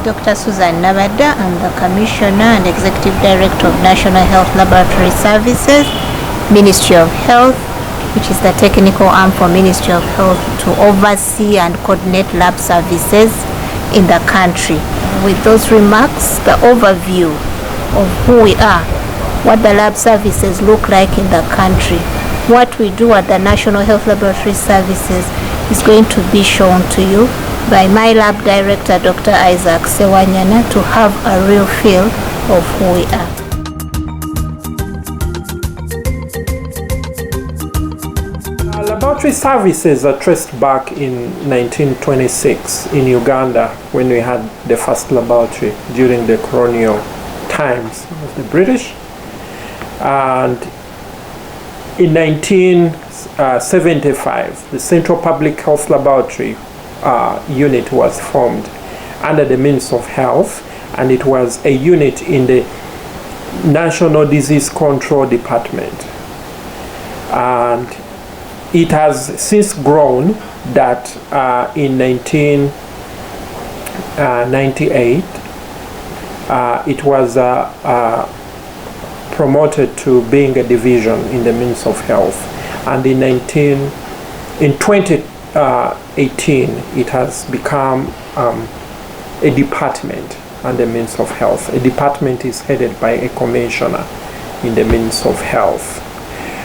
Dr. Susan Nabada. I'm the Commissioner and Executive Director of National Health Laboratory Services, Ministry of Health, which is the technical arm for Ministry of Health to oversee and coordinate lab services in the country. With those remarks, the overview of who we are, what the lab services look like in the country, what we do at the National Health Laboratory Services is going to be shown to you by my lab director, Dr. Isaac Sewanyana, to have a real feel of who we are. Laboratory services are traced back in 1926 in Uganda, when we had the first laboratory during the colonial times of the British. And in 1975, the Central Public Health Laboratory unit was formed under the Ministry of Health, and it was a unit in the National Disease Control Department. And it has since grown that in 1998 it was promoted to being a division in the Ministry of Health, and in 2018 it has become a department under the Ministry of Health. A department is headed by a commissioner in the Ministry of Health.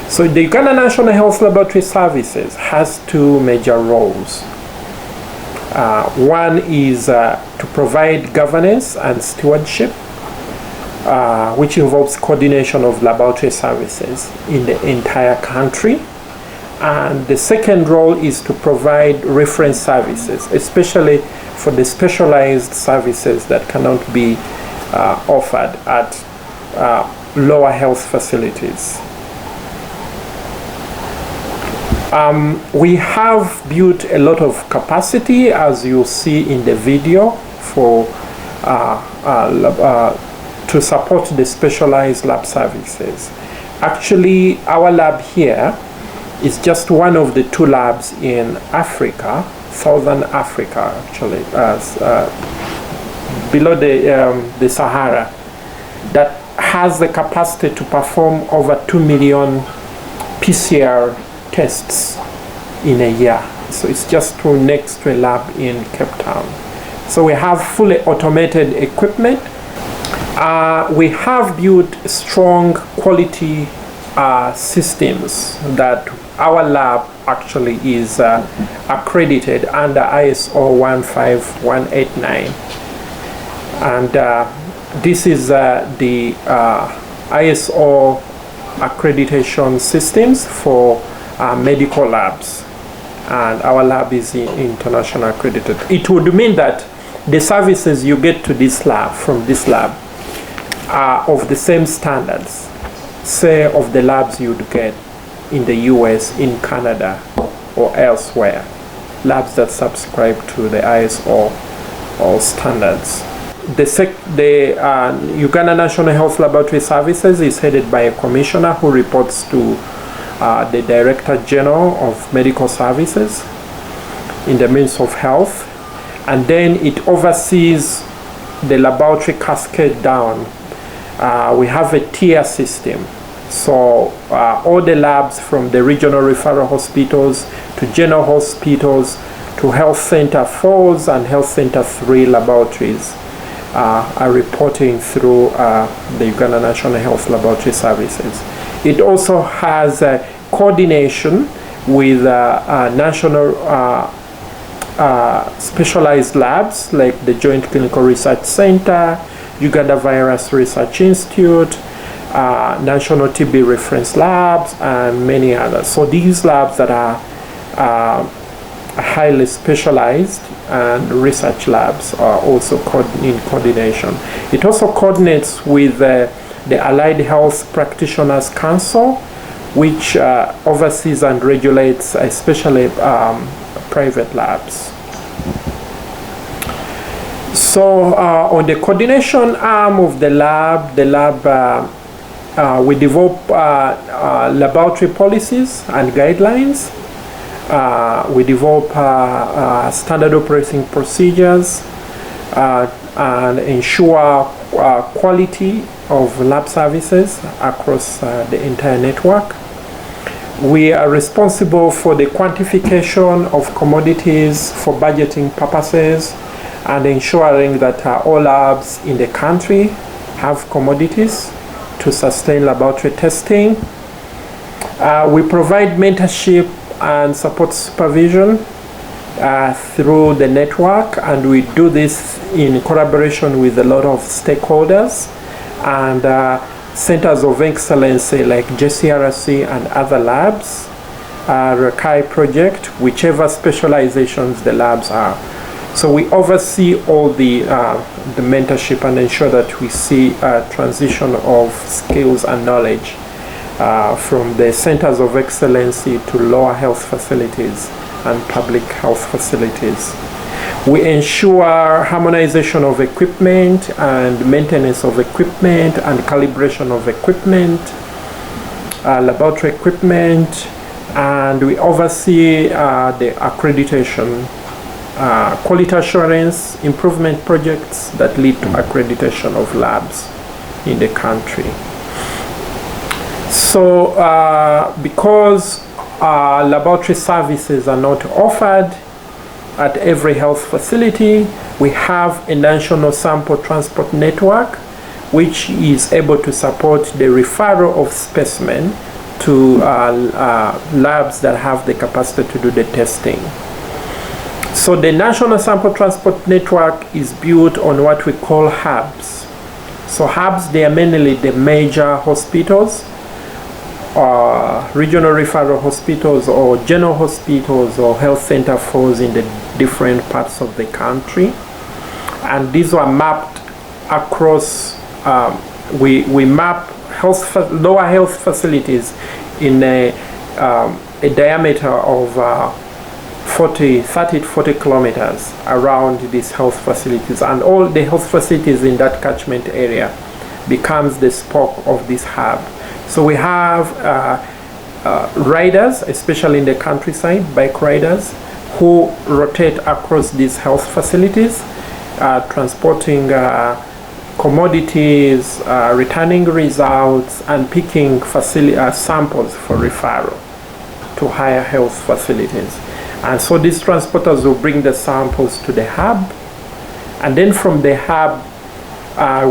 So the Uganda National Health Laboratory Services has two major roles. One is to provide governance and stewardship, which involves coordination of laboratory services in the entire country. And the second role is to provide reference services, especially for the specialized services that cannot be offered at lower health facilities. We have built a lot of capacity, as you see in the video, for to support the specialized lab services. Actually, our lab here is just one of the two labs in Africa, Southern Africa, actually, below the Sahara, that has the capacity to perform over 2 million PCR tests in a year. So it's just next to a lab in Cape Town. So we have fully automated equipment. We have built strong quality systems that our lab actually is accredited under ISO 15189. And this is the ISO accreditation systems for medical labs, and our lab is international accredited. It would mean that the services you get to this lab, from this lab, are of the same standards, say, of the labs you'd get in the US, in Canada, or elsewhere, labs that subscribe to the ISO or standards. The Uganda National Health Laboratory Services is headed by a commissioner who reports to the Director General of Medical Services in the Ministry of Health, and then it oversees the laboratory cascade down. We have a tier system, so all the labs from the regional referral hospitals to general hospitals to Health Center 4s and Health Center 3 laboratories are reporting through the Uganda National Health Laboratory Services. It also has coordination with national specialized labs like the Joint Clinical Research Center, Uganda Virus Research Institute, National TB Reference Labs, and many others. So these labs that are highly specialized and research labs are also in coordination. It also coordinates with the Allied Health Practitioners Council, which oversees and regulates especially private labs. So on the coordination arm of the lab, we develop laboratory policies and guidelines. We develop standard operating procedures and ensure quality of lab services across the entire network. We are responsible for the quantification of commodities for budgeting purposes and ensuring that all labs in the country have commodities to sustain laboratory testing. We provide mentorship and support supervision through the network, and we do this in collaboration with a lot of stakeholders and centers of excellence like JCRC and other labs, RCI project, whichever specializations the labs are. So we oversee all the mentorship and ensure that we see a transition of skills and knowledge from the centers of excellence to lower health facilities and public health facilities. We ensure harmonization of equipment and maintenance of equipment and calibration of equipment, laboratory equipment, and we oversee the accreditation, quality assurance, improvement projects that lead to accreditation of labs in the country. So because laboratory services are not offered at every health facility, we have a national sample transport network which is able to support the referral of specimen to labs that have the capacity to do the testing. So the national sample transport network is built on what we call hubs. So hubs, they are mainly the major hospitals, regional referral hospitals or general hospitals or health center falls in the different parts of the country, and these are mapped across. We map lower health facilities in a diameter of 30 to 40 kilometers around these health facilities, and all the health facilities in that catchment area becomes the spoke of this hub. So we have riders, especially in the countryside, bike riders, who rotate across these health facilities, transporting commodities, returning results, and picking samples for referral to higher health facilities. And so these transporters will bring the samples to the hub, and then from the hub,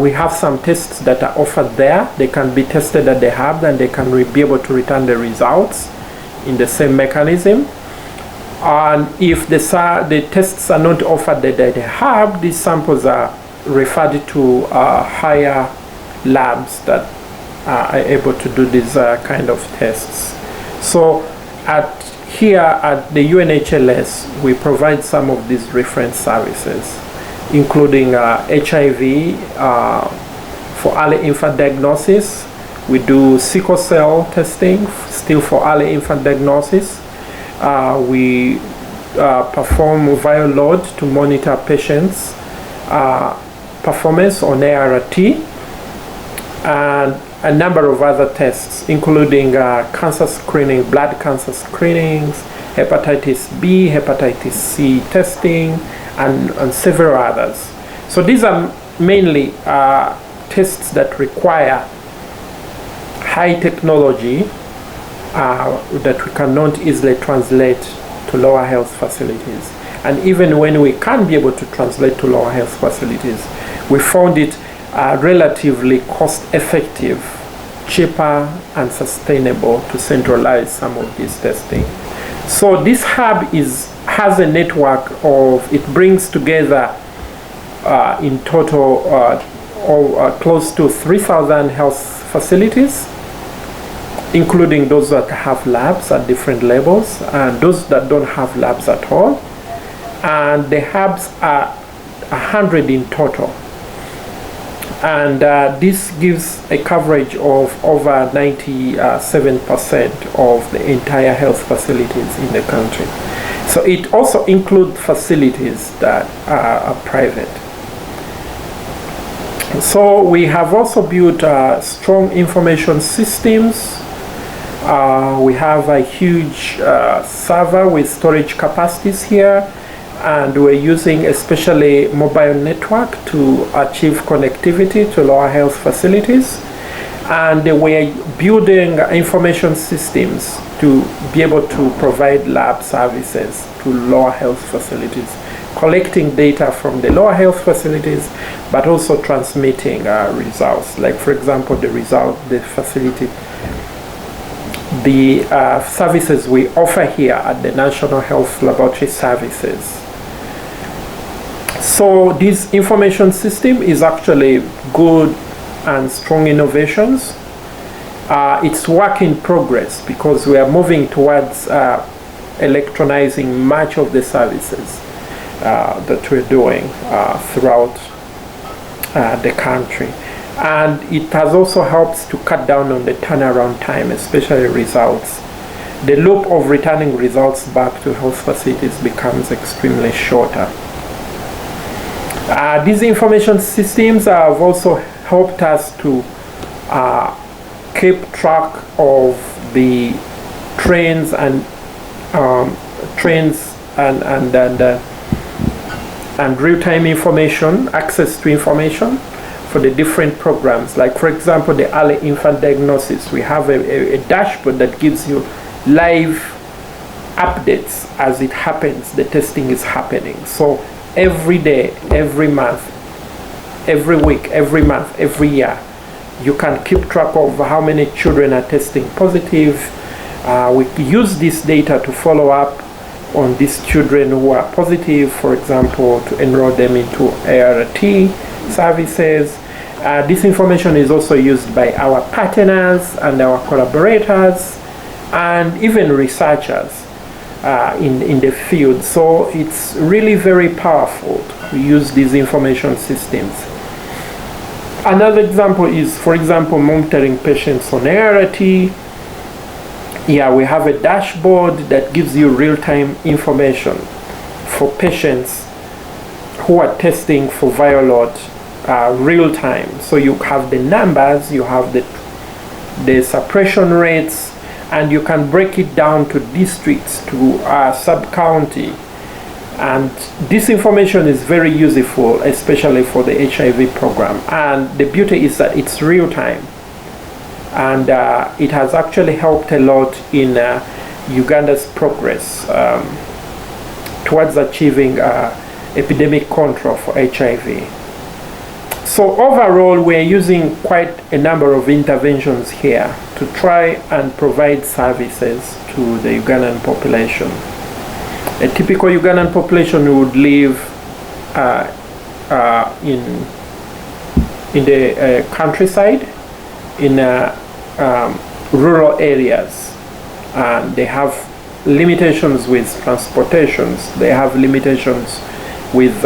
we have some tests that are offered there. They can be tested at the hub, and they can be able to return the results in the same mechanism. And if the tests are not offered at the hub, these samples are referred to higher labs that are able to do these kind of tests. So here at the UNHLS, we provide some of these reference services, including HIV for early infant diagnosis. We do sickle cell testing still for early infant diagnosis. We perform viral load to monitor patients' performance on ART, and a number of other tests, including cancer screening, blood cancer screenings, hepatitis B, hepatitis C testing, and several others. So these are mainly tests that require high technology that we cannot easily translate to lower health facilities. And even when we can be able to translate to lower health facilities, we found it relatively cost-effective, cheaper, and sustainable to centralize some of this testing. So this hub has a network of, it brings together in total close to 3,000 health facilities, including those that have labs at different levels and those that don't have labs at all. And the hubs are 100 in total. And this gives a coverage of over 97% of the entire health facilities in the country. So it also includes facilities that are private. So we have also built strong information systems. We have a huge server with storage capacities here. and we're using especially mobile network to achieve connectivity to lower health facilities. And we're building information systems to be able to provide lab services to lower health facilities, collecting data from the lower health facilities, but also transmitting results. Like, for example, the services we offer here at the National Health Laboratory Services. So this information system is actually good and strong innovations. It's work in progress because we are moving towards electronizing much of the services that we're doing throughout the country. And it has also helped to cut down on the turnaround time, especially results. The loop of returning results back to health facilities becomes extremely shorter. These information systems have also helped us to keep track of the trends and real-time information, access to information for the different programs. Like, for example, the early infant diagnosis. We have a dashboard that gives you live updates as it happens, the testing is happening. So every day, every month, every week, every month, every year, you can keep track of how many children are testing positive. We use this data to follow up on these children who are positive, for example, to enroll them into ART services. This information is also used by our partners and our collaborators and even researchers in the field. So it's really very powerful to use these information systems. Another example is, for example, monitoring patients on ART. Yeah, we have a dashboard that gives you real-time information for patients who are testing for viral load real time. So you have the numbers, you have the suppression rates, and you can break it down to districts, to sub-county. And this information is very useful, especially for the HIV program. And the beauty is that it's real time. And it has actually helped a lot in Uganda's progress towards achieving epidemic control for HIV. So overall, we're using quite a number of interventions here to try and provide services to the Ugandan population. A typical Ugandan population would live in the countryside, in rural areas, and they have limitations with transportations. They have limitations with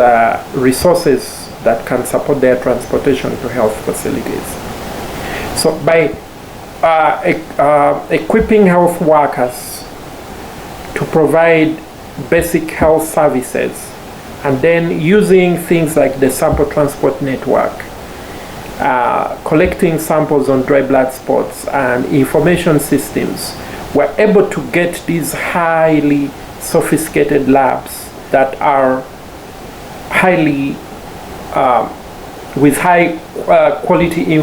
resources that can support their transportation to health facilities. So by equipping health workers to provide basic health services, and then using things like the sample transport network, collecting samples on dry blood spots and information systems, we're able to get these highly sophisticated labs that are highly with high quality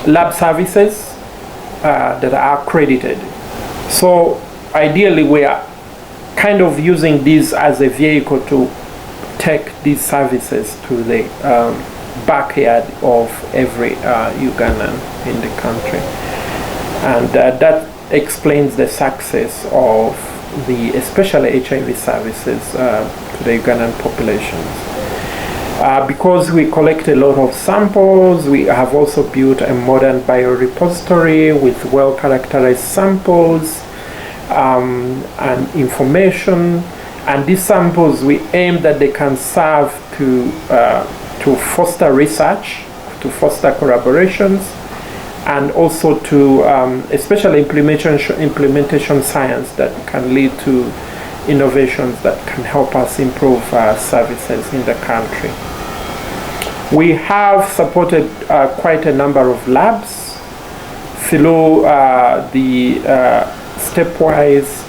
lab services that are accredited. So ideally, we are kind of using this as a vehicle to take these services to the backyard of every Ugandan in the country. And that explains the success of the especially HIV services to the Ugandan populations. Because we collect a lot of samples, we have also built a modern biorepository with well-characterized samples and information. And these samples, we aim that they can serve to foster research, to foster collaborations, and also to especially implementation science that can lead to innovations that can help us improve services in the country. We have supported quite a number of labs through the stepwise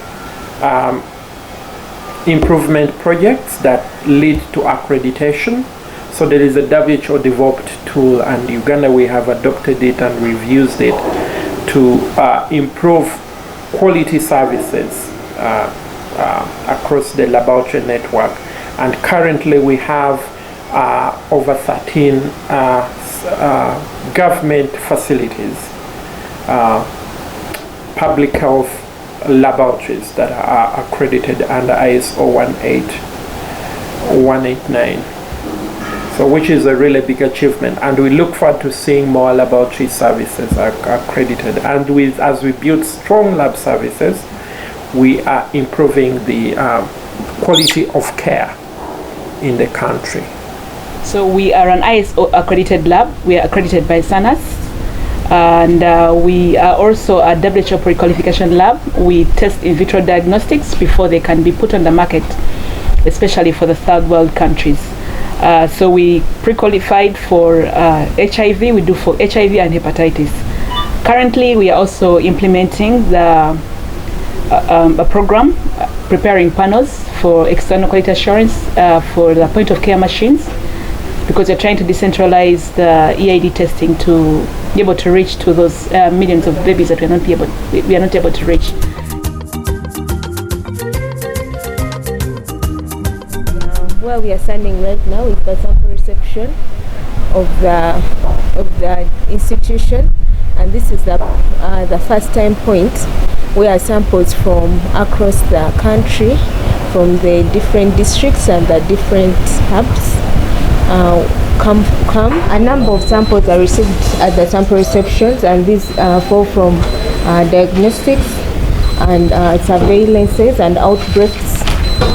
improvement projects that lead to accreditation. So there is a WHO developed tool, and Uganda, we have adopted it and we've used it to improve quality services across the laboratory network. And currently we have over 13 government facilities, public health laboratories that are accredited under ISO 189. So which is a really big achievement, and we look forward to seeing more laboratory services are accredited. And as we build strong lab services, we are improving the quality of care in the country. So we are an ISO accredited lab. We are accredited by SANAS, and we are also a WHO pre-qualification lab. We test in vitro diagnostics before they can be put on the market, especially for the third world countries. So we pre-qualified for HIV, we do for HIV and hepatitis. Currently, we are also implementing a program, preparing panels for external quality assurance for the point of care machines, because we're trying to decentralize the EID testing to be able to reach to those millions of babies that we are not able to reach. Where we are standing right now is the sample reception of the institution, and this is the first time point where samples from across the country, from the different districts and the different hubs come. A number of samples are received at the sample receptions, and these fall from diagnostics and surveillances and outbreaks,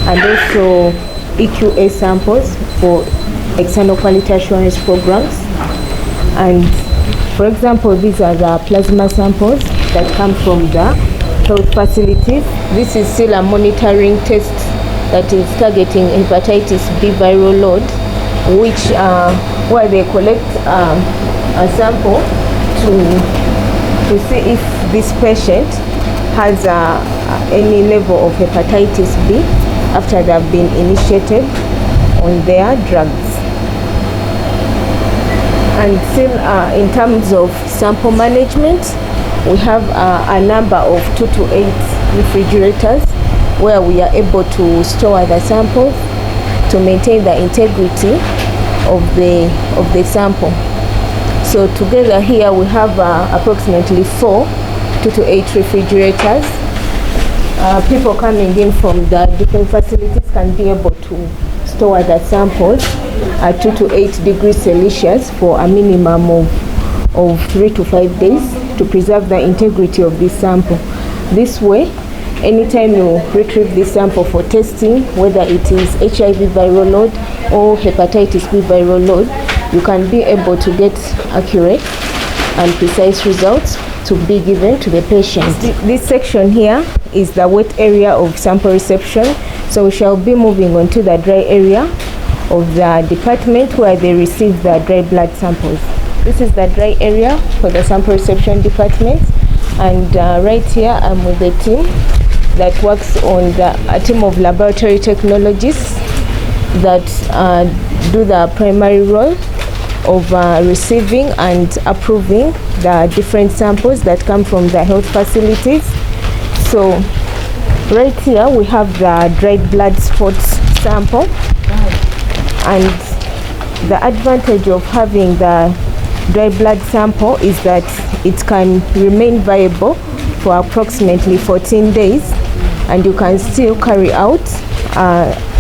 and also EQA samples for external quality assurance programs. And for example, these are the plasma samples that come from the health facilities. This is still a monitoring test that is targeting hepatitis B viral load, which where they collect a sample to see if this patient has any level of hepatitis B after they have been initiated on their drugs. And still in terms of sample management, we have a number of 2 to 8 refrigerators where we are able to store the samples to maintain the integrity of the sample. So together here we have approximately 4 2 to 8 refrigerators. People coming in from the different facilities can be able to store the samples at 2 to 8 degrees Celsius for a minimum of 3 to 5 days to preserve the integrity of this sample. This way, anytime you retrieve this sample for testing, whether it is HIV viral load or hepatitis B viral load, you can be able to get accurate and precise results to be given to the patient. This section here is the wet area of sample reception, so we shall be moving on to the dry area of the department where they receive the dry blood samples. This is the dry area for the sample reception department, and right here I'm with the team that works on a team of laboratory technologists that do the primary role of receiving and approving the different samples that come from the health facilities. So right here we have the dried blood spots sample, and the advantage of having the dry blood sample is that it can remain viable for approximately 14 days, and you can still carry out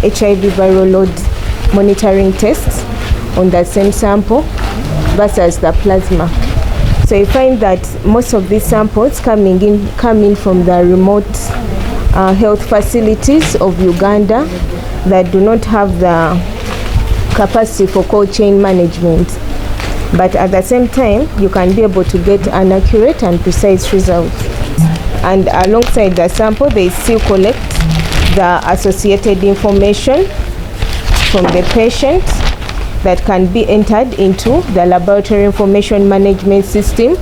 HIV viral load monitoring tests on the same sample versus the plasma. So you find that most of these samples come in from the remote health facilities of Uganda that do not have the capacity for cold chain management. But at the same time, you can be able to get an accurate and precise result. And alongside the sample, they still collect the associated information from the patient that can be entered into the laboratory information management system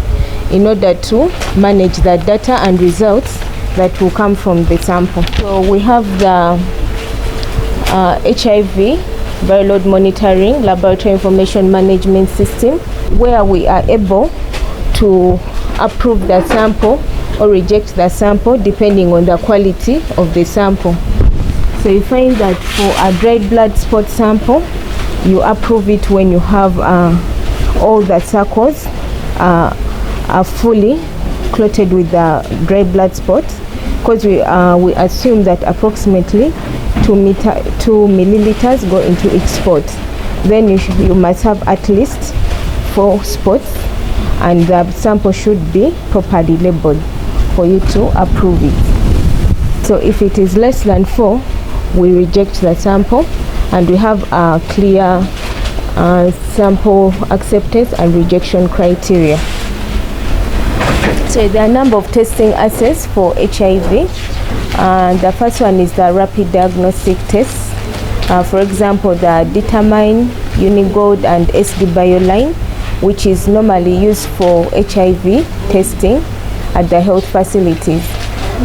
in order to manage the data and results that will come from the sample. So we have the HIV viral load monitoring laboratory information management system, where we are able to approve the sample or reject the sample depending on the quality of the sample. So you find that for a dried blood spot sample, you approve it when you have all the circles are fully clotted with the dried blood spots, because we assume that approximately 2 milliliters go into each spot. Then you must have at least 4 spots, and the sample should be properly labeled for you to approve it. So if it is less than 4, we reject the sample, and we have a clear sample acceptance and rejection criteria. So there are a number of testing assays for HIV. The first one is the rapid diagnostic tests. For example, the Determine, Unigold, and SD Bioline, which is normally used for HIV testing at the health facilities.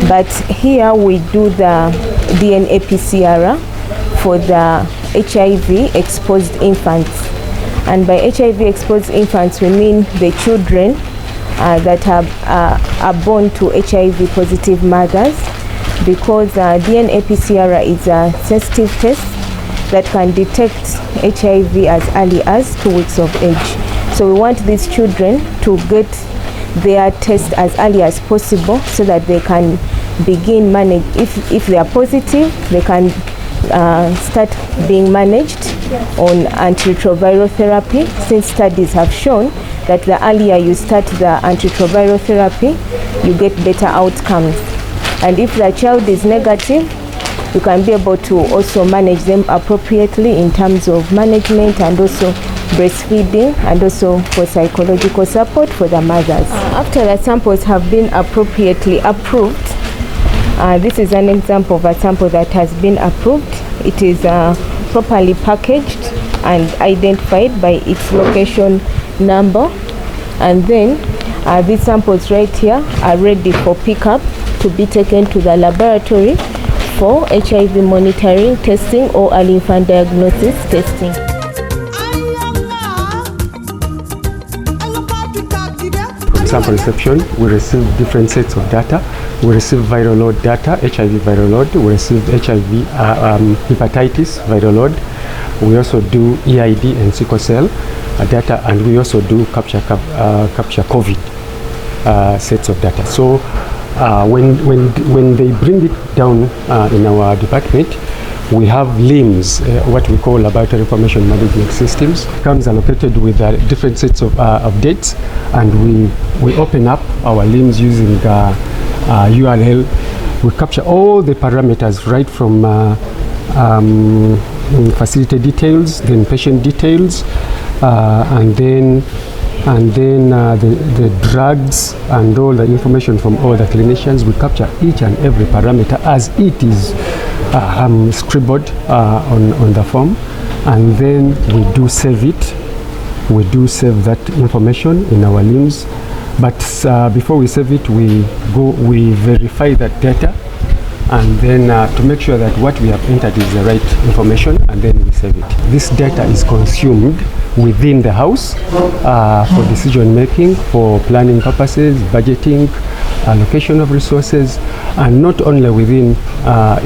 But here we do the DNA PCR for the HIV exposed infants. And by HIV exposed infants, we mean the children that are born to HIV positive mothers, because DNA PCR is a sensitive test that can detect HIV as early as 2 weeks of age. So we want these children to get their test as early as possible, so that they can begin manage. If they are positive, they can start being managed on antiretroviral therapy, since studies have shown that the earlier you start the antiretroviral therapy, you get better outcomes. And if the child is negative, you can be able to also manage them appropriately in terms of management, and also breastfeeding, and also for psychological support for the mothers. After the samples have been appropriately approved, this is an example of a sample that has been approved. It is properly packaged and identified by its location number, and then these samples right here are ready for pickup to be taken to the laboratory for HIV monitoring, testing, or early infant diagnosis testing. From sample reception, we receive different sets of data. We receive viral load data, HIV viral load. We receive HIV hepatitis viral load. We also do EID and sickle cell data, and we also do capture COVID sets of data. So when they bring it down in our department, we have LIMS, what we call laboratory information management systems. It comes allocated with different sets of updates, and we open up our LIMS using URL. We capture all the parameters, right from facility details, then patient details, and then the drugs and all the information from all the clinicians. We capture each and every parameter as it is scribbled on the form, and then we do save it. We do save that information in our LIMS, but before we save it, we verify that data, and then to make sure that what we have entered is the right information, and then we save it. This data is consumed within the house for decision making, for planning purposes, budgeting, allocation of resources, and not only within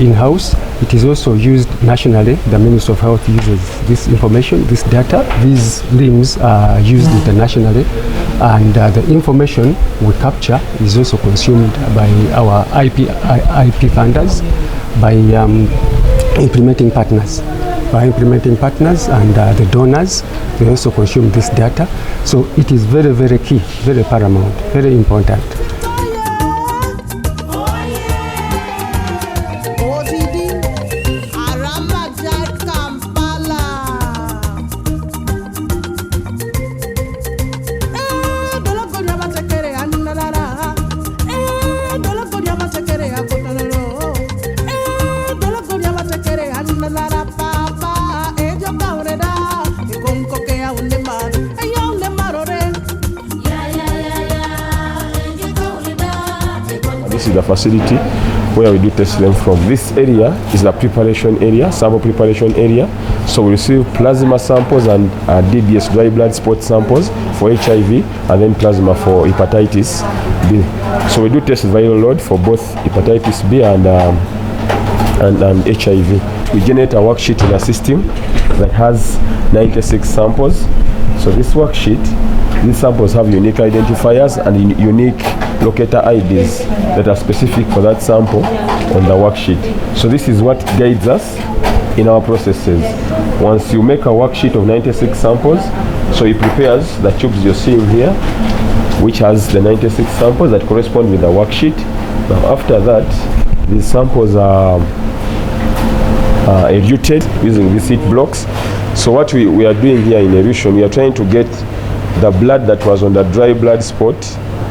in-house, it is also used nationally. The Ministry of Health uses this information, this data. These LIMS are used internationally, and the information we capture is also consumed by our IP funders, by implementing partners. By implementing partners and the donors, they also consume this data. So it is very, very key, very paramount, very important. This is the facility where we do test them from. This area is the preparation area, sample preparation area. So we receive plasma samples and DBS, dry blood spot samples for HIV, and then plasma for hepatitis B. So we do test viral load for both hepatitis B and HIV. We generate a worksheet in a system that has 96 samples. So this worksheet, these samples have unique identifiers and unique locator IDs that are specific for that sample on the worksheet. So this is what guides us in our processes. Once you make a worksheet of 96 samples, so it prepares the tubes you're seeing here, which has the 96 samples that correspond with the worksheet. Now after that, these samples are eluted using these heat blocks. So what we are doing here in elution, we are trying to get the blood that was on the dry blood spot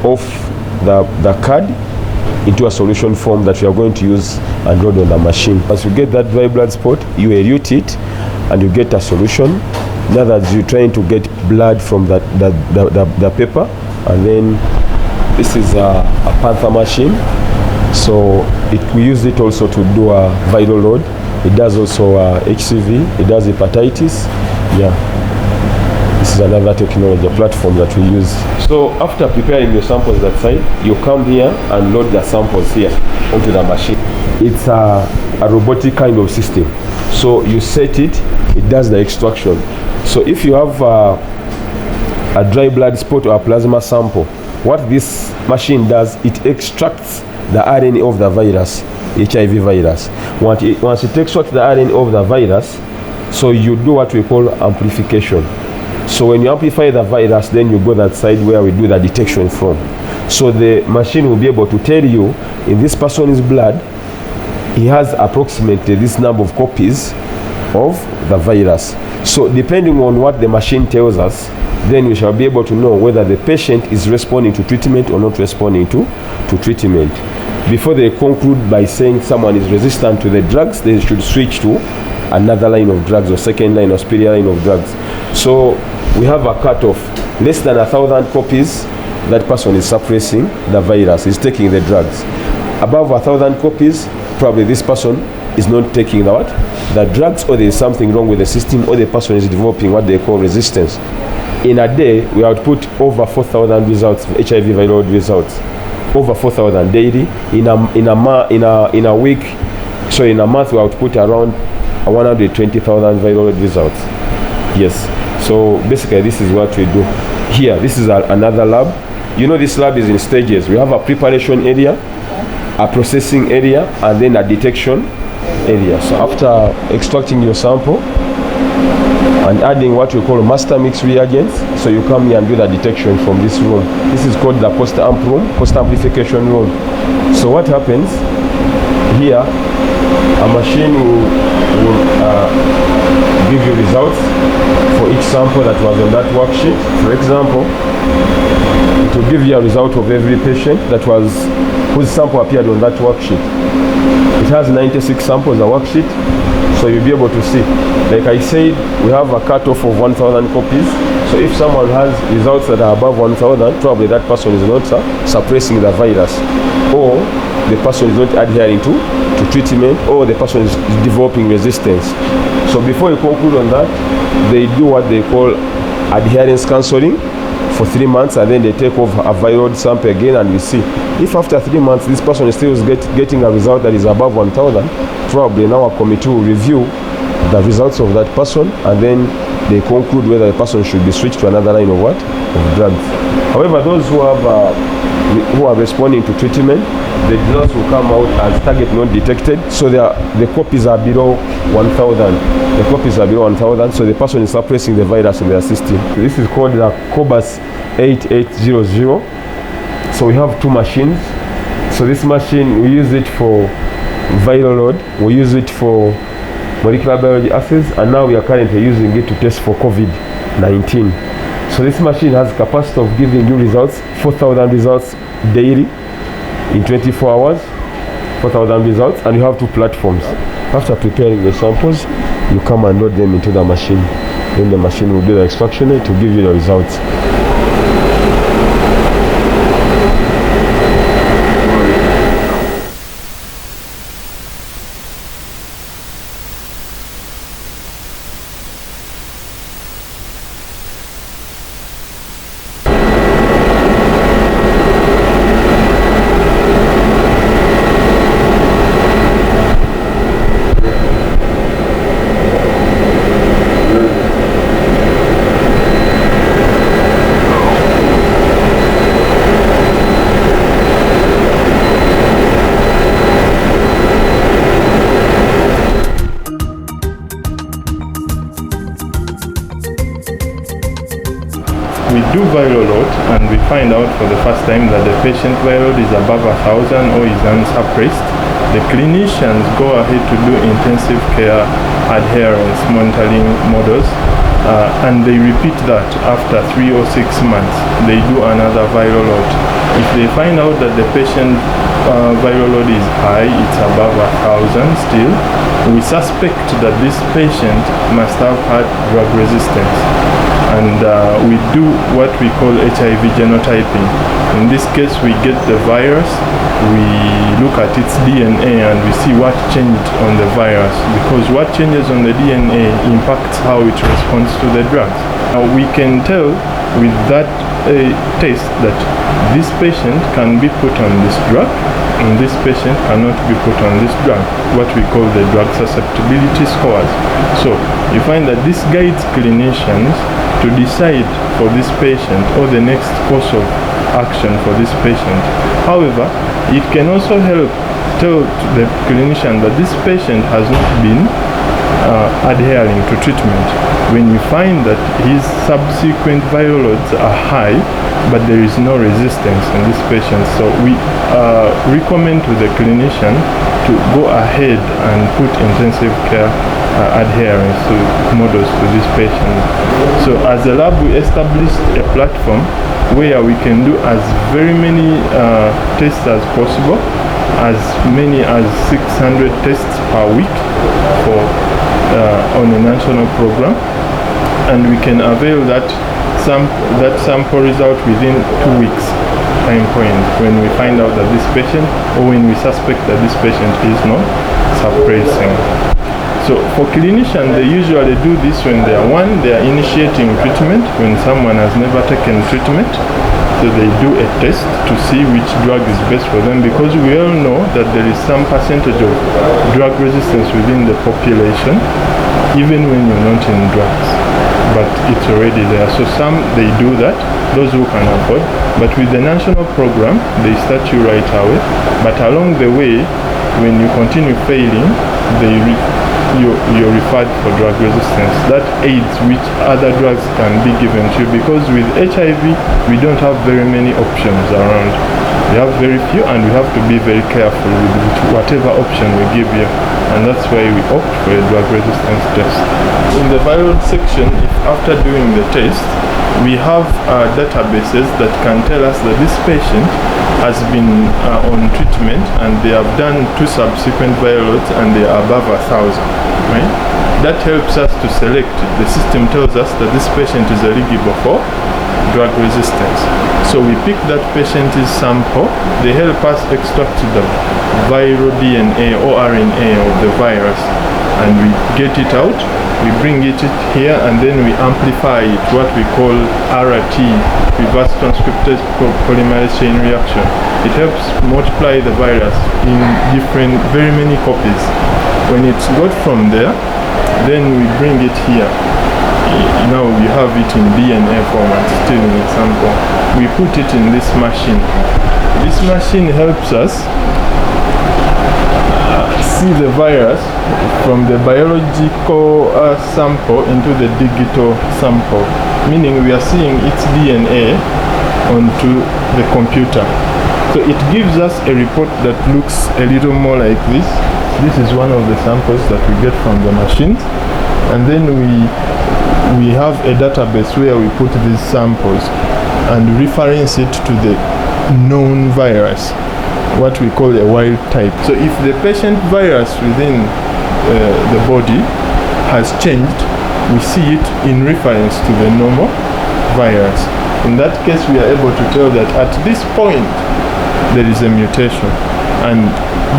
off the card into a solution form that we are going to use and load on the machine. Once you get that dry blood spot, you elute it and you get a solution. In other words, you're trying to get blood from the paper, and then this is a Panther machine. So we use it also to do a viral load. It does also HCV, it does hepatitis. Yeah, this is another technology, a platform that we use. So after preparing your samples that side, you come here and load the samples here onto the machine. It's a robotic kind of system. So you set it, it does the extraction. So if you have a dry blood spot or a plasma sample, what this machine does, it extracts the RNA of the virus, HIV virus. Once it extracts the RNA of the virus, so you do what we call amplification. So when you amplify the virus, then you go that side where we do the detection from. So the machine will be able to tell you, in this person's blood, he has approximately this number of copies of the virus. So depending on what the machine tells us, then we shall be able to know whether the patient is responding to treatment or not responding to treatment. Before they conclude by saying someone is resistant to the drugs, they should switch to another line of drugs or second line or superior line of drugs. So we have a cut of less than 1,000 copies. That person is suppressing the virus, is taking the drugs. Above 1,000 copies, probably this person is not taking the drugs, or there is something wrong with the system, or the person is developing what they call resistance. In a day, we output over 4,000 results, HIV viral results, over 4,000 daily. In a week, so in a month, we output around 120,000 viral results. Yes. So basically, this is what we do here. This is another lab. You know, this lab is in stages. We have a preparation area, a processing area, and then a detection area. So after extracting your sample and adding what we call master mix reagents, so you come here and do the detection from this room. This is called the post-amp room, post-amplification room. So what happens here, a machine will give you results for each sample that was on that worksheet. For example, it will give you a result of every patient whose sample appeared on that worksheet. It has 96 samples, a worksheet, so you'll be able to see. Like I said, we have a cutoff of 1,000 copies. So if someone has results that are above 1,000, probably that person is not suppressing the virus, or the person is not adhering to treatment, or the person is developing resistance. So before you conclude on that, they do what they call adherence counseling for 3 months, and then they take off a viral sample again, and we see if after 3 months this person is still getting a result that is above 1,000, probably now a committee will review the results of that person, and then they conclude whether the person should be switched to another line of drugs. However, those who are responding to treatment, the results will come out as target not detected. So the copies are below 1,000. The copies are below 1,000. So the person is suppressing the virus in their system. This is called the Cobas 8800. So we have two machines. So this machine, we use it for viral load. We use it for molecular biology assays, and now we are currently using it to test for COVID-19. So this machine has capacity of giving you results, 4,000 results daily in 24 hours, 4,000 results, and you have two platforms. After preparing the samples, you come and load them into the machine. Then the machine will do the extraction to give you the results. we find out for the first time that the patient viral load is above 1,000 or is unsuppressed, the clinicians go ahead to do intensive care adherence monitoring models, and they repeat that after 3 or 6 months. They do another viral load. If they find out that the patient viral load is high, it's above 1,000 still, we suspect that this patient must have had drug resistance. And we do what we call HIV genotyping. In this case, we get the virus, we look at its DNA, and we see what changed on the virus, because what changes on the DNA impacts how it responds to the drugs. We can tell with that test that this patient can be put on this drug and this patient cannot be put on this drug, what we call the drug susceptibility scores. So you find that this guides clinicians to decide for this patient or the next course of action for this patient. However, it can also help tell the clinician that this patient has not been adhering to treatment. When you find that his subsequent viral loads are high, but there is no resistance in this patient, so we recommend to the clinician to go ahead and put intensive care adherence to models to this patient. So as a lab, we established a platform where we can do as very many tests as possible, as many as 600 tests per week for on a national program, and we can avail that sample result within 2 weeks time point when we find out that this patient, or when we suspect that this patient is not suppressing. So for clinicians, they usually do this when they are initiating treatment, when someone has never taken treatment. So they do a test to see which drug is best for them, because we all know that there is some percentage of drug resistance within the population, even when you're not in drugs, but it's already there. So some, they do that, those who can afford, but with the national program, they start you right away, but along the way, when you continue failing, you're referred for drug resistance. That aids which other drugs can be given to you, because with HIV, we don't have very many options around. We have very few, and we have to be very careful with whatever option we give you, and that's why we opt for a drug resistance test. In the viral section, if after doing the test, we have databases that can tell us that this patient has been on treatment and they have done 2 subsequent viral loads and they are above 1,000, right? That helps us to select. The system tells us that this patient is eligible for drug resistance. So we pick that patient's sample, they help us extract the viral DNA or RNA of the virus, and we get it out, we bring it here, and then we amplify it, what we call RT, reverse transcriptase polymerase chain reaction. It helps multiply the virus in very many copies. When it's got from there, then we bring it here. Now we have it in DNA format, still in a sample. We put it in this machine. This machine helps us see the virus from the biological sample into the digital sample, meaning we are seeing its DNA onto the computer. So it gives us a report that looks a little more like this. This is one of the samples that we get from the machines, and then we have a database where we put these samples and reference it to the known virus, what we call a wild type. So if the patient virus within the body has changed, we see it in reference to the normal virus. In that case, we are able to tell that at this point there is a mutation, and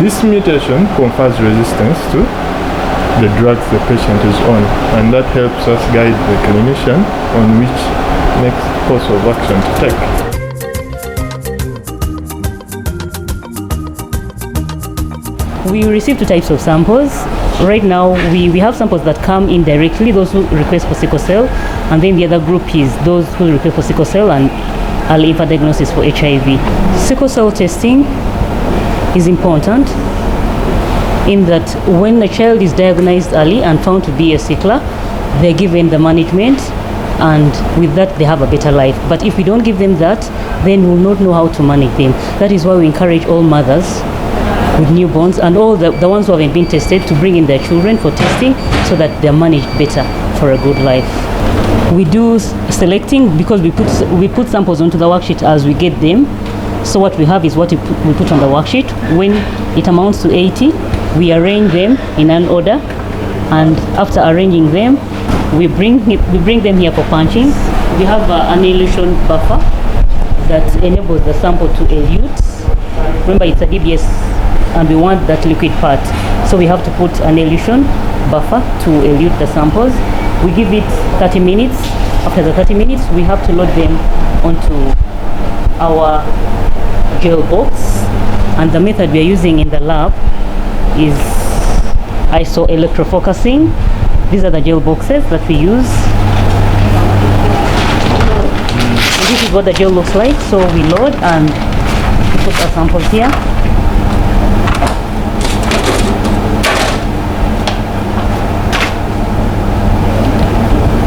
this mutation confers resistance to the drugs the patient is on, and that helps us guide the clinician on which next course of action to take. We receive 2 types of samples. Right now, we have samples that come in directly, those who request for sickle cell, and then the other group is those who request for sickle cell and early infant diagnosis for HIV. Sickle cell testing is important in that when a child is diagnosed early and found to be a sickler, they're given the management and with that they have a better life. But if we don't give them that, then we will not know how to manage them. That is why we encourage all mothers with newborns and all the ones who haven't been tested to bring in their children for testing so that they're managed better for a good life. We do selecting because we put samples onto the worksheet as we get them. So what we have is what we put on the worksheet. When it amounts to 80, we arrange them in an order, and after arranging them, we bring them here for punching. We have an elution buffer that enables the sample to elute. Remember, it's a DBS, and we want that liquid part, so we have to put an elution buffer to elute the samples. We give it 30 minutes. After the 30 minutes, we have to load them onto our gel box, and the method we are using in the lab is ISO electrofocusing. These are the gel boxes that we use. And this is what the gel looks like. So we load and put our samples here.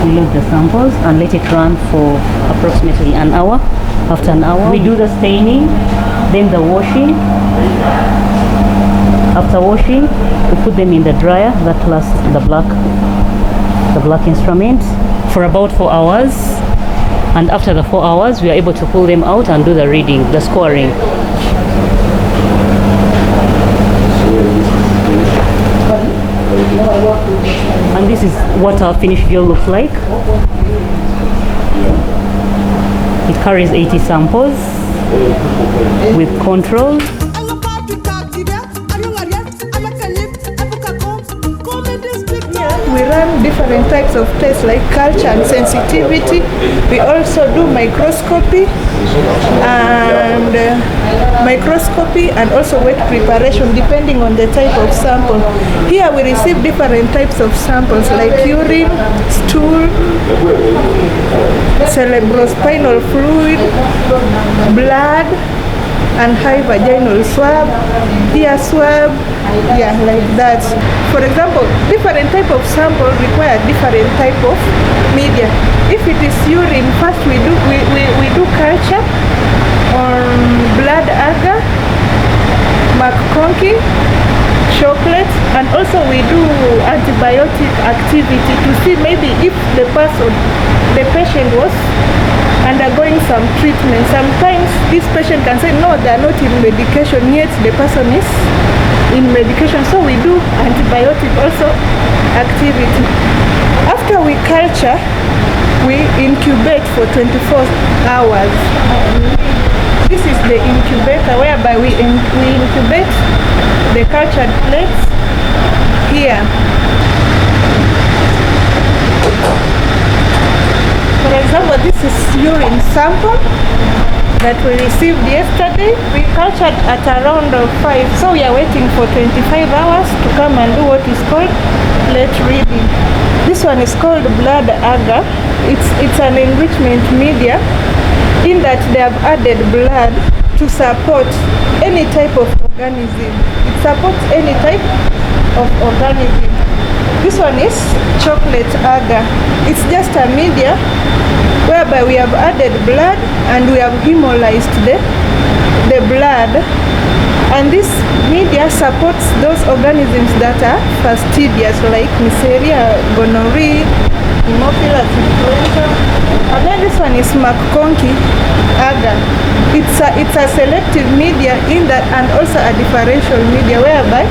We load the samples and let it run for approximately an hour. After an hour, we do the staining, then the washing. After washing, we put them in the dryer that lasts the black instrument for about 4 hours. And after the 4 hours, we are able to pull them out and do the reading, the scoring. And this is what our finished gel looks like. It carries 80 samples with controls. We run different types of tests like culture and sensitivity. We also do microscopy and also weight preparation depending on the type of sample. Here we receive different types of samples like urine, stool, cerebrospinal fluid, blood, and high vaginal swab, ear swab, like that. For example, different type of sample require different type of media. If it is urine, first we do culture on blood agar, McConkey, chocolate, and also we do antibiotic activity to see maybe if the patient was undergoing some treatment. Sometimes this patient can say no, they are not in medication, yet the person is in medication, so we do antibiotic also activity. After we culture, we incubate for 24 hours. This is the incubator whereby we incubate the cultured plates here. For example, this is urine sample that we received yesterday. We cultured at around 5, so we are waiting for 25 hours to come and do what is called plate reading. This one is called blood agar. It's an enrichment media in that they have added blood to support any type of organism. It supports any type of organism. This one is chocolate agar. It's just a media whereby we have added blood and we have hemolyzed the blood, and this media supports those organisms that are fastidious like Neisseria, gonorrhea, Haemophilus influenza. And then this one is McConkey agar. It's a selective media in that, and also a differential media whereby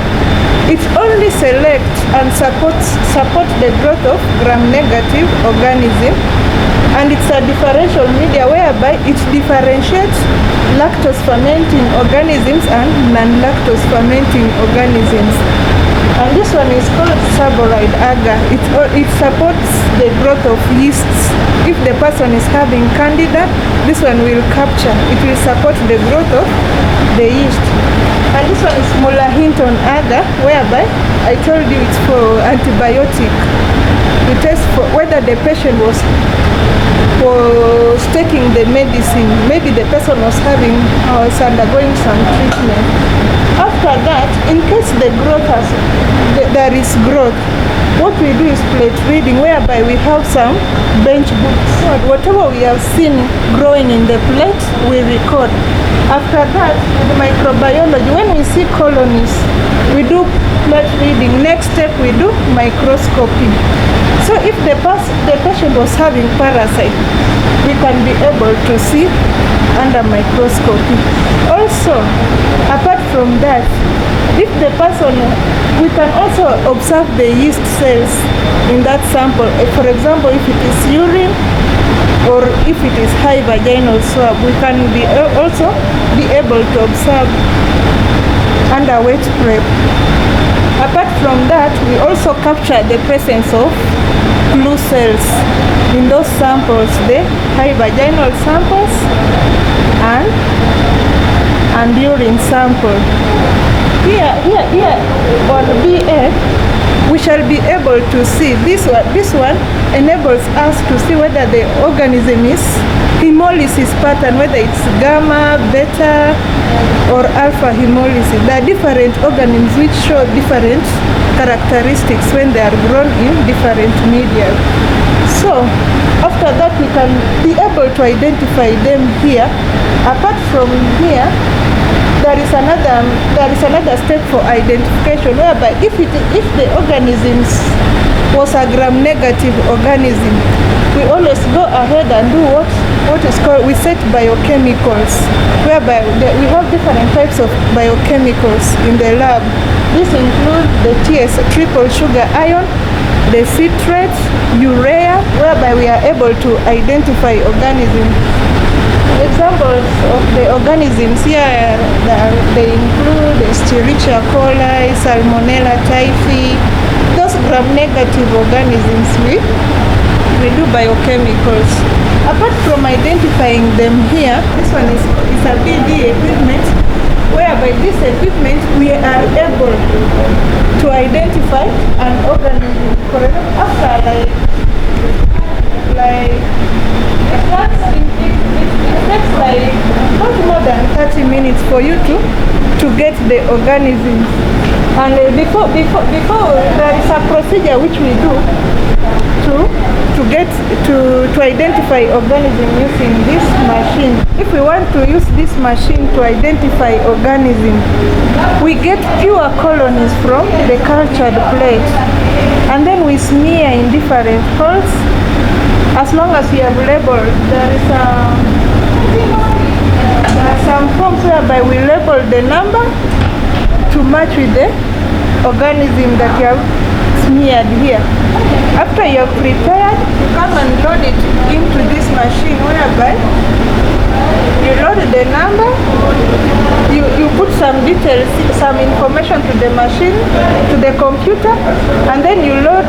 it only selects and support the growth of gram-negative organism, and it's a differential media whereby it differentiates lactose fermenting organisms and non-lactose fermenting organisms. And this one is called saboride agar. It supports the growth of yeasts. If the person is having candida, this one will capture. It will support the growth of the yeast. And this one is Muller-Hinton agar, whereby I told you it's for antibiotic. We test for whether the patient was taking the medicine. Maybe the person was undergoing some treatment. After that, in case there is growth, what we do is plate reading, whereby we have some bench books. So whatever we have seen growing in the plate, we record. After that, with microbiology, when we see colonies, we do plate reading. Next step, we do microscopy. So if the patient was having parasite, we can be able to see under microscopy. Also, apart from that, if the person, we can also observe the yeast cells in that sample. For example, if it is urine or if it is high vaginal swab, we can also be able to observe under wet prep. Apart from that, we also capture the presence of flu cells in those samples, the high vaginal samples and urine sample. Here on BF, we shall be able to see this one enables us to see whether the organism is hemolysis pattern, whether it's gamma, beta, or alpha hemolysis. There are different organisms which show different characteristics when they are grown in different media. So after that, we can be able to identify them here. Apart from here, there is another step for identification, whereby if the organisms was a gram-negative organism, we always go ahead and do what is called, we set biochemicals, whereby we have different types of biochemicals in the lab. This includes the TS, triple sugar ion, the citrates, urea, whereby we are able to identify organisms. Examples of the organisms here, they include Escherichia coli, Salmonella typhi. Those gram-negative organisms, we do biochemicals. Apart from identifying them here, this one is a BD equipment, whereby this equipment we are able to identify an organism. For example, after it takes like not more than 30 minutes for you to get the organisms. And before there is a procedure which we do to identify organism using this machine. If we want to use this machine to identify organism, we get pure colonies from the cultured plate, and then we smear in different holes. As long as we have labeled, there are some forms whereby we label the number to match with the organism that you have smeared here. After you have prepared, you come and load it into this machine, whereby you load the number, you put some details, some information to the machine, to the computer, and then you load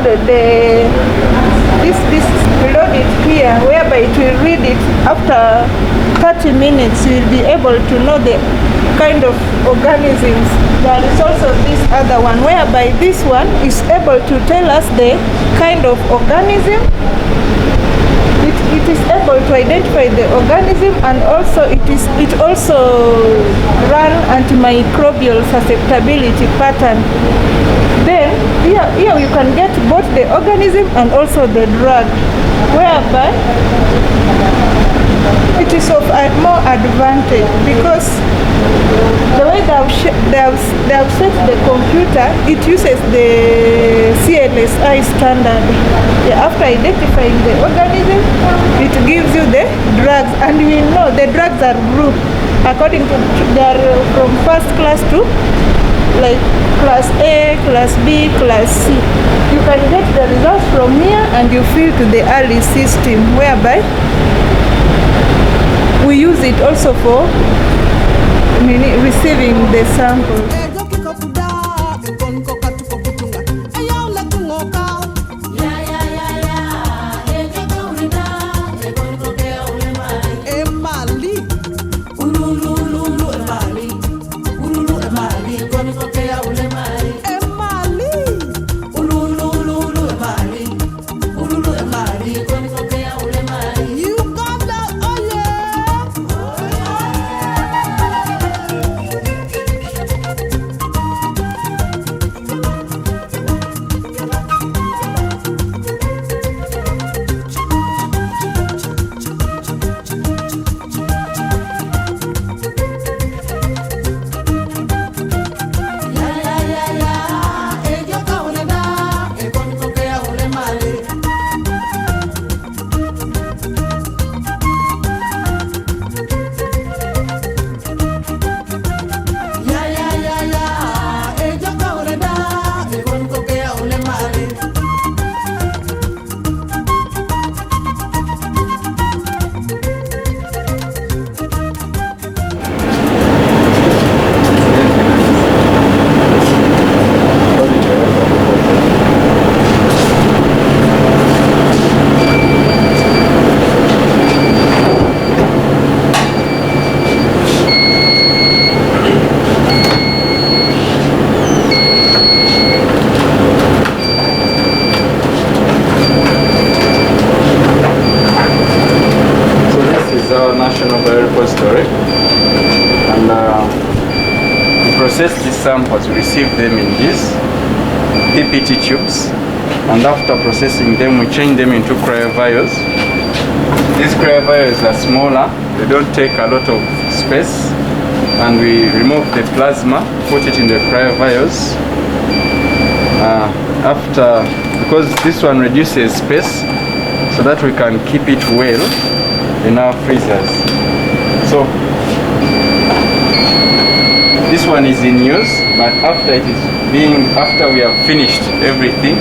you load it here, whereby it will read it. After 30 minutes, you will be able to know the kind of organisms. There is also this other one, whereby this one is able to tell us the kind of organism. It is able to identify the organism, and also it also run antimicrobial susceptibility pattern. Then here you can get both the organism and also the drug, whereby it is of more advantage, because the way they have set the computer, it uses the CLSI standard. After identifying the organism, it gives you the drugs, and we know the drugs are grouped according to, they are from first class to like class A, class B, class C. You can get the results from here and you feed to the early system, whereby we use it also for receiving the samples. And we process these samples, we receive them in these PPT tubes, and after processing them, we change them into cryovials. These cryovials are smaller, they don't take a lot of space, and we remove the plasma, put it in the cryovials. Because this one reduces space, so that we can keep it well in our freezers. So this one is in use, but after we have finished everything,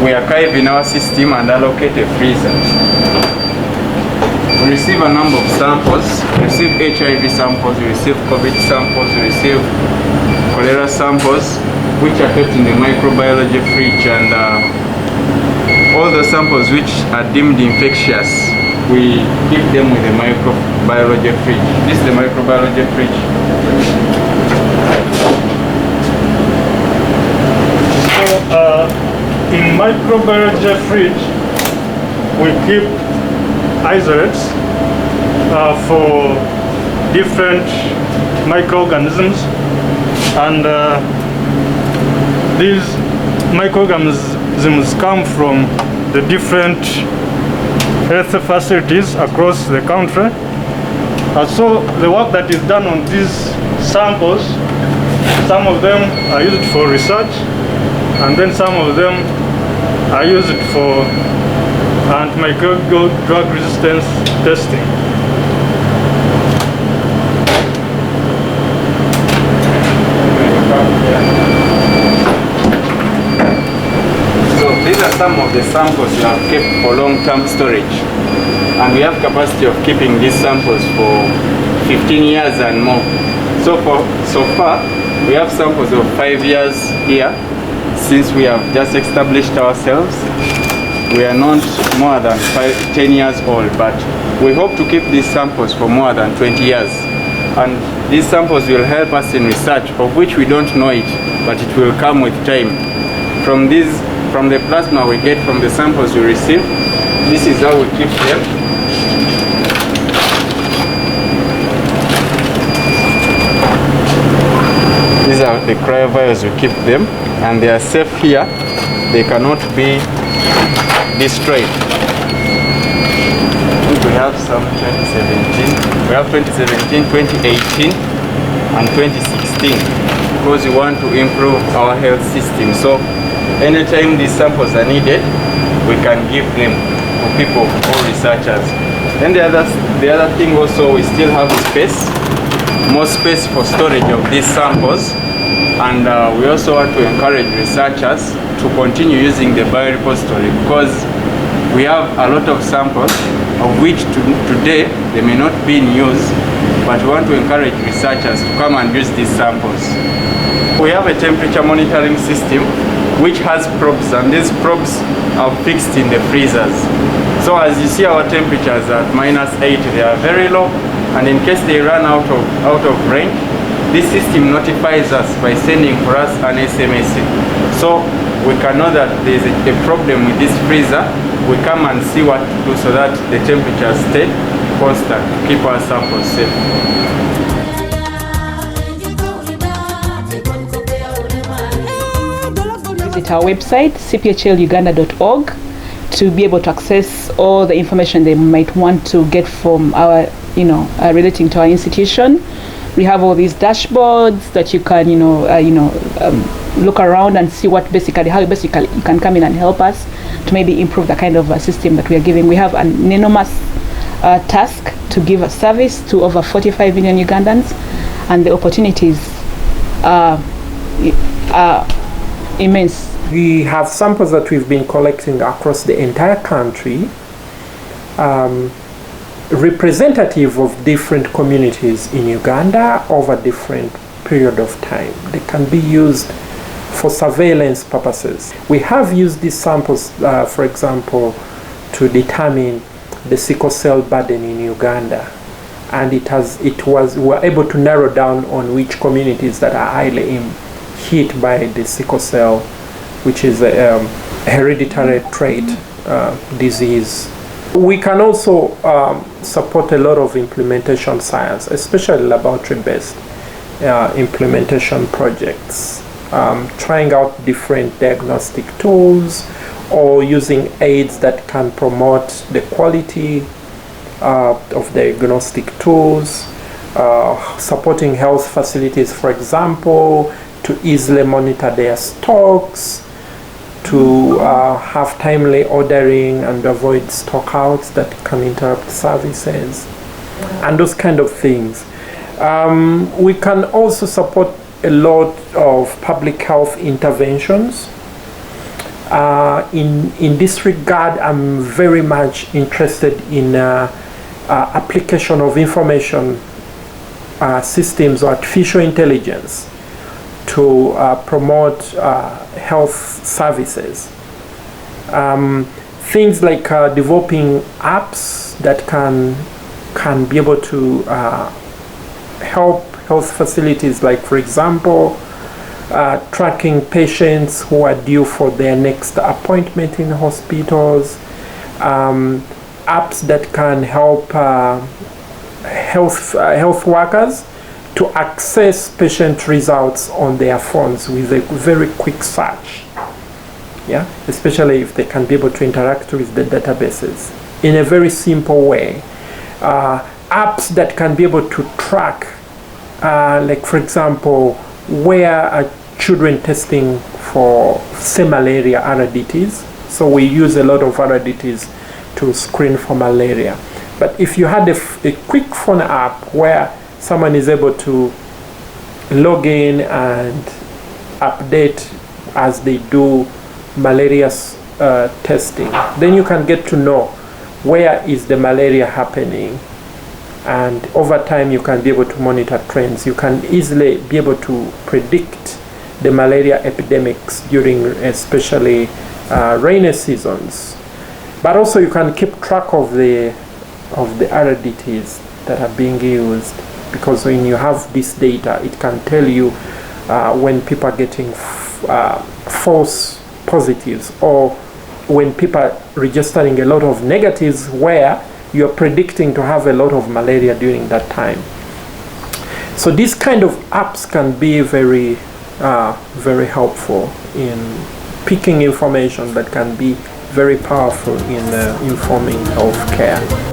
we archive in our system and allocate a freezer. We receive a number of samples. We receive HIV samples, we receive COVID samples, we receive cholera samples, which are kept in the microbiology fridge, and all the samples which are deemed infectious, we keep them with the microbiology fridge. This is the microbiology fridge. So in microbiology fridge, we keep isolates for different microorganisms, and these microorganisms come from the different health facilities across the country. So the work that is done on these samples, some of them are used for research, and then some of them are used for antimicrobial drug resistance testing. These are some of the samples we have kept for long-term storage, and we have capacity of keeping these samples for 15 years and more. So far, we have samples of 5 years here, since we have just established ourselves. We are not more than 10 years old, but we hope to keep these samples for more than 20 years. And these samples will help us in research, of which we don't know it, but it will come with time. From the plasma we get from the samples we receive, this is how we keep them. These are the cryovials we keep them, and they are safe here. They cannot be destroyed. We have some 2017. We have 2017, 2018, and 2016, because we want to improve our health system. So anytime these samples are needed, we can give them to people or researchers. Then the other thing also, we still have space, more space for storage of these samples, and we also want to encourage researchers to continue using the biorepository, because we have a lot of samples of which today they may not be in use, but we want to encourage researchers to come and use these samples. We have a temperature monitoring system which has probes, and these probes are fixed in the freezers. So as you see, our temperatures at -8, they are very low, and in case they run out of range, this system notifies us by sending for us an SMS. So we can know that there is a problem with this freezer. We come and see what to do so that the temperatures stay constant to keep our samples safe. Visit our website, cphluganda.org, to be able to access all the information they might want to get from our, relating to our institution. We have all these dashboards that you can, look around and see how basically you can come in and help us to maybe improve the kind of system that we are giving. We have an enormous task to give a service to over 45 million Ugandans, and the opportunities are immense. We have samples that we've been collecting across the entire country, representative of different communities in Uganda over different period of time. They can be used for surveillance purposes. We have used these samples, for example, to determine the sickle cell burden in Uganda, and we were able to narrow down on which communities that are highly hit by the sickle cell, which is a hereditary trait disease We can also support a lot of implementation science, especially laboratory-based implementation projects, trying out different diagnostic tools or using aids that can promote the quality of diagnostic tools, supporting health facilities, for example, to easily monitor their stocks, to have timely ordering and avoid stockouts that can interrupt services, and those kind of things. We can also support a lot of public health interventions. In this regard, I'm very much interested in application of information systems or artificial intelligence to promote health services. Things like developing apps that can be able to help health facilities, like for example, tracking patients who are due for their next appointment in hospitals, apps that can help health workers to access patient results on their phones with a very quick search, yeah, especially if they can be able to interact with the databases in a very simple way. Apps that can be able to track, like for example, where are children testing for, say, malaria RDTs. So we use a lot of RDTs to screen for malaria. But if you had a quick phone app where someone is able to log in and update as they do malaria testing, then you can get to know where is the malaria happening, and over time you can be able to monitor trends. You can easily be able to predict the malaria epidemics during especially rainy seasons. But also you can keep track of the RDTs that are being used, because when you have this data, it can tell you when people are getting false positives, or when people are registering a lot of negatives where you're predicting to have a lot of malaria during that time. So these kind of apps can be very, very helpful in picking information that can be very powerful in informing healthcare.